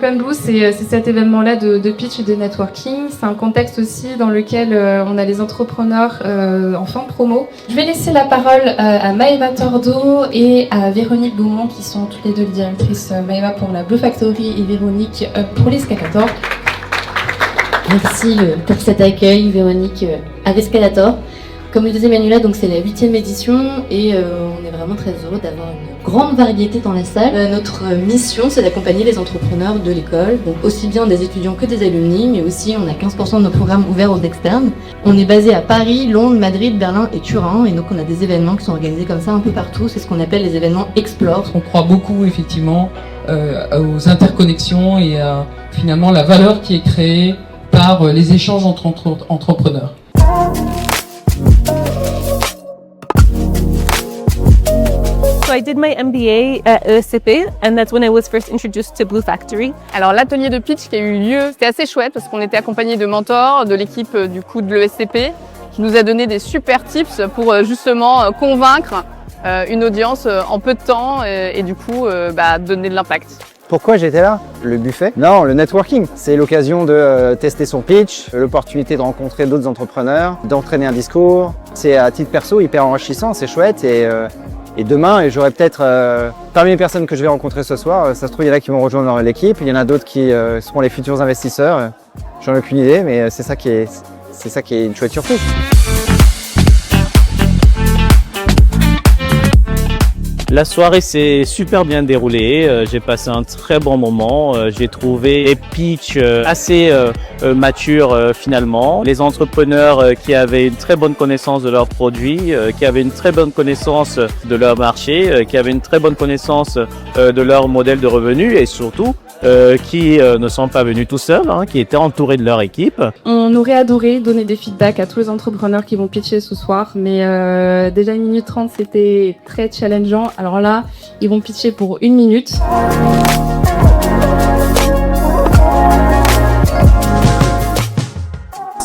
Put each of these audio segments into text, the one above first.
Open Blue, c'est cet événement-là de pitch et de networking. C'est un contexte aussi dans lequel on a les entrepreneurs en fin de promo. Je vais laisser la parole à Maëva Tordo et à Véronique Gaumont, qui sont toutes les deux les directrices. Maëva pour la Blue Factory et Véronique pour les Escalator. Merci pour cet accueil, Véronique à Escalator. Comme le disait Manuela, donc c'est la 8e édition et on est vraiment très heureux d'avoir une grande variété dans la salle. Notre mission, c'est d'accompagner les entrepreneurs de l'école, donc aussi bien des étudiants que des alumni, mais aussi on a 15% de nos programmes ouverts aux externes. On est basé à Paris, Londres, Madrid, Berlin et Turin, et donc on a des événements qui sont organisés comme ça un peu partout. C'est ce qu'on appelle les événements Explore. On croit beaucoup effectivement aux interconnexions et à finalement la valeur qui est créée par les échanges entre entrepreneurs. So I did my MBA at ESCP and that's when I was first introduced to Blue Factory. Alors l'atelier de pitch qui a eu lieu, c'était assez chouette parce qu'on était accompagnés de mentors de l'équipe du coup de l'ESCP qui nous a donné des super tips pour justement convaincre une audience en peu de temps et du coup donner de l'impact. Pourquoi j'étais là? Le buffet? Non, le networking. C'est l'occasion de tester son pitch, l'opportunité de rencontrer d'autres entrepreneurs, d'entraîner un discours. C'est à titre perso hyper enrichissant, c'est chouette et demain, j'aurai peut-être parmi les personnes que je vais rencontrer ce soir, ça se trouve il y en a qui vont rejoindre l'équipe, il y en a d'autres qui seront les futurs investisseurs. J'en ai aucune idée, mais c'est ça qui est une chouette surprise. La soirée s'est super bien déroulée, j'ai passé un très bon moment, j'ai trouvé les pitchs assez matures finalement. Les entrepreneurs qui avaient une très bonne connaissance de leurs produits, qui avaient une très bonne connaissance de leur marché, qui avaient une très bonne connaissance de leur modèle de revenus et surtout qui ne sont pas venus tout seuls, qui étaient entourés de leur équipe. On aurait adoré donner des feedbacks à tous les entrepreneurs qui vont pitcher ce soir, mais déjà 1 minute 30 c'était très challengeant. Alors là, ils vont pitcher pour 1 minute.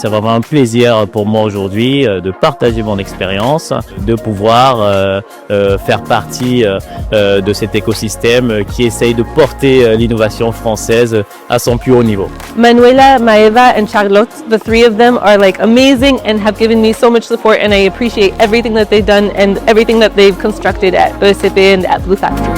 C'est vraiment un plaisir pour moi aujourd'hui de partager mon expérience, de pouvoir faire partie de cet écosystème qui essaye de porter l'innovation française à son plus haut niveau. Manuela, Maeva and Charlotte, the three of them are like amazing and have given me so much support and I appreciate everything that they've done and everything that they've constructed at ESCP and at Blue Factory.